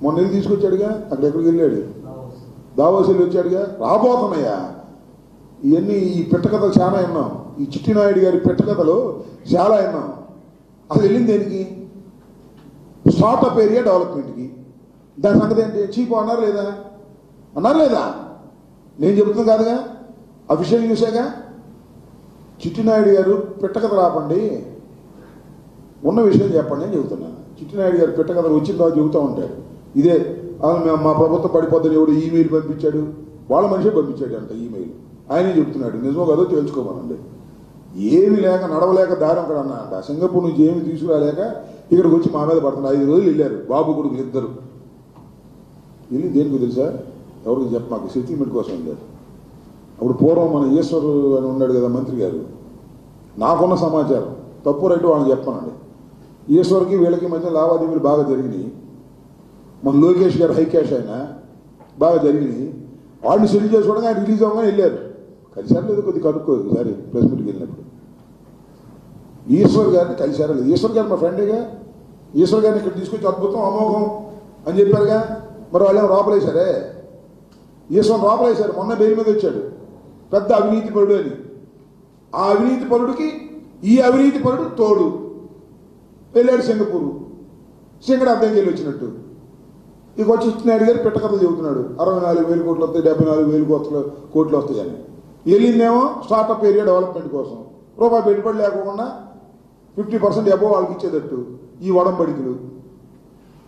మొన్న వెళ్ళి తీసుకొచ్చాడుగా, అక్కడ ఎక్కడికి వెళ్ళాడు, దావోస్ వెళ్ళి వచ్చాడుగా. రాబోతున్నాయా ఇవన్నీ? ఈ పిట్టకథలు చాలా విన్నాం, ఈ చిట్టినాయుడు గారి పిట్టకథలు చాలా విన్నాం. అసలు వెళ్ళింది దేనికి? స్టార్టప్ ఏరియా డెవలప్మెంట్కి. దాని సంగతి ఏంటి? చీపు అన్నారు లేదా? అన్నారు లేదా? నేను చెబుతున్నాను కాదుగా, అఫీషియల్ చూసాగా. చిట్టినాయుడు గారు పిట్టకథ రాపండి, ఉన్న విషయం చెప్పండి అని చెబుతున్నాను. చిట్టినాయుడు గారు పిట్టకథ వచ్చిన తర్వాత చెబుతూ ఉంటాడు. ఇదే మా ప్రభుత్వం పడిపోద్దని ఎవడు ఈమెయిల్ పంపించాడు, వాళ్ళ మనిషే పంపించాడు అంట ఈమెయిల్. ఆయనే చెప్తున్నాడు. నిజమో కదో తెలుసుకోమనండి. ఏమి లేక నడవలేక దారం అక్కడ అన్నా అంట. సింగపూర్ నుంచి ఏమి తీసుకురాలేక ఇక్కడికి వచ్చి మా మీద పడుతున్నారు. 5 రోజులు వెళ్ళారు బాబు కొడుకులు ఇద్దరు. వెళ్ళి దేనికి తెలుసా? ఎవరికి చెప్ప, మాకు సెటిల్మెంట్ కోసం వెళ్ళారు. అప్పుడు పూర్వం మన ఈశ్వరు అని ఉన్నాడు కదా మంత్రి గారు, నాకున్న సమాచారం తప్పు రైట్ వాళ్ళని చెప్పానండి. ఈశ్వర్కి వీళ్ళకి మధ్య లావాదేవీలు బాగా జరిగినాయి. మన లోకేష్ గారు హై క్యాష్ ఆయన బాగా జరిగినాయి. వాడిని సెటిల్ చేసుకోవడానికి ఆయన రిలీజ్ అవ్వగానే వెళ్ళారు. కలిసారు లేదు, కొద్దిగా కనుక్కోదు ఒకసారి ప్రెస్ మీట్కి వెళ్ళినప్పుడు. ఈశ్వర్ గారిని కలిసారా లేదు? ఈశ్వర్ గారు మా ఫ్రెండేగా. ఈశ్వర్ గారిని ఇక్కడ తీసుకొచ్చి అద్భుతం అమోఘం అని చెప్పారుగా. మరి వాళ్ళేమో లోపలేశారే, ఈశ్వర్ లోపలేశారు. మొన్న బెయిల్ మీద వచ్చాడు, పెద్ద అవినీతి పరుడు అని. ఆ అవినీతి పరుడికి ఈ అవినీతి పరుడు తోడు. వెళ్ళాడు సింగపూరు, సింగడ అర్థంకి వెళ్ళి వచ్చినట్టు. ఇక వచ్చి చిట్టినాయుడు గారు పిట్టకథలు చెబుతున్నాడు. 64,000 కోట్లు వస్తాయి, 74,000 కోట్లు వస్తాయని. వెళ్ళిందేమో స్టార్టప్ ఏరియా డెవలప్మెంట్ కోసం. రూపాయి పెట్టుబడి లేకుండా 50% అబోవ్ వాళ్ళకి ఇచ్చేటట్టు ఈ వడంబడికలు.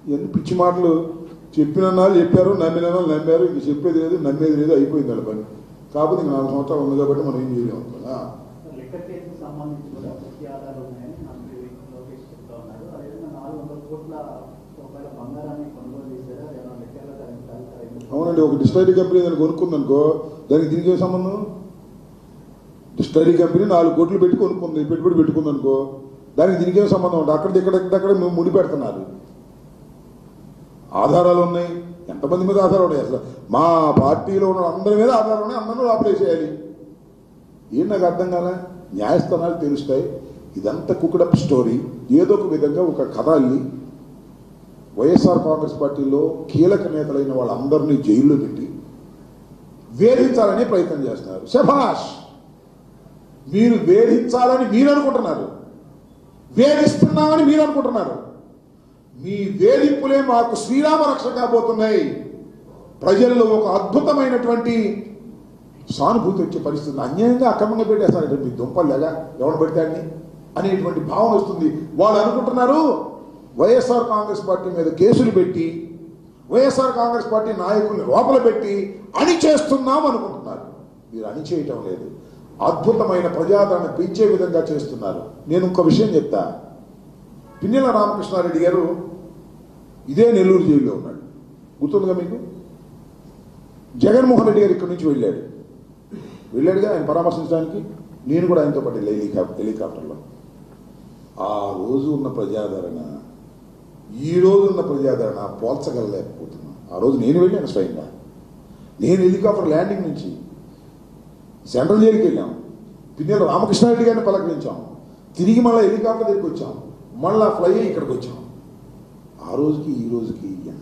ఇవన్నీ పిచ్చి మాటలు. చెప్పిన వాళ్ళు చెప్పారు, నమ్మిన వాళ్ళు నమ్మారు. ఇంక చెప్పేది లేదు, నమ్మేది లేదు, అయిపోయింది వాళ్ళ పని. కాకపోతే ఇంక 4 సంవత్సరాలు ఉంది కాబట్టి మనం ఏం చేయలేము. అవునండి, ఒక డిస్టరీ కంపెనీ దాన్ని కొనుక్కుందనుకో, దానికి దీనికి ఏం సంబంధం? డిస్టరీ కంపెనీ 4 కోట్లు పెట్టి కొనుక్కుంది, పెట్టుబడి పెట్టుకుందనుకో, దానికి దీనికి ఏం సంబంధం ఉంటుంది? అక్కడ మేము ముడి పెడుతున్నారు. ఆధారాలు ఉన్నాయి. ఎంతమంది మీద ఆధారాలు ఉన్నాయి? అసలు మా పార్టీలో ఉన్న అందరి మీద ఆధారాలు ఉన్నాయి. అందరూ ఆపరేసేయాలి. ఏం నాకు అర్థం కాలే. న్యాయస్థానాలు తెలుస్తాయి. ఇదంతా కుక్డప్ స్టోరీ. ఏదో ఒక విధంగా ఒక కథ అల్లి వైఎస్ఆర్ కాంగ్రెస్ పార్టీలో కీలక నేతలైన వాళ్ళందరినీ జైల్లో పెట్టి వేధించాలనే ప్రయత్నం చేస్తున్నారు. శభాష్, మీరు వేధించాలని మీరు అనుకుంటున్నారు, వేధిస్తున్నామని మీరు అనుకుంటున్నారు. మీ వేధింపులే మాకు శ్రీరామ రక్ష కాబోతున్నాయి. ప్రజల్లో ఒక అద్భుతమైనటువంటి సానుభూతి వచ్చే పరిస్థితి. అన్యాయంగా అక్రమంగా పెట్టేస్తారు మీ దుంపల్లాగా ఎవరు పెడతాడని అనేటువంటి భావన వస్తుంది. వాళ్ళు అనుకుంటున్నారు వైఎస్ఆర్ కాంగ్రెస్ పార్టీ మీద కేసులు పెట్టి వైఎస్ఆర్ కాంగ్రెస్ పార్టీ నాయకుల్ని లోపల పెట్టి అణిచేస్తున్నాం అనుకుంటున్నారు. మీరు అణిచేయటం లేదు, అద్భుతమైన ప్రజాదరణ పెంచే విధంగా చేస్తున్నారు. నేను ఇంకో విషయం చెప్తా. పిన్నెల రామకృష్ణారెడ్డి గారు ఇదే నెల్లూరు జైల్లో ఉన్నాడు, గుర్తుందిగా మీకు? జగన్మోహన్ రెడ్డి గారు ఇక్కడి నుంచి వెళ్ళాడుగా ఆయన పరామర్శించడానికి. నేను కూడా ఆయనతో పాటు హెలికాప్టర్లో. ఆ రోజు ఉన్న ప్రజాదరణ ఈ రోజు ఉన్న ప్రజాదరణ పోల్చగలలేకపోతున్నాను. ఆ రోజు నేను వెళ్ళాను స్వయంగా. నేను హెలికాప్టర్ ల్యాండింగ్ నుంచి సెంట్రల్ జైలుకి వెళ్ళాం, పిన్నెల రామకృష్ణారెడ్డి గారిని పలకరించాం, తిరిగి మళ్ళీ హెలికాప్టర్ దగ్గరికి వచ్చాం, మళ్ళీ ఫ్లై అయ్యి ఇక్కడికి వచ్చాం. ఆ రోజుకి ఈ రోజుకి ఎంత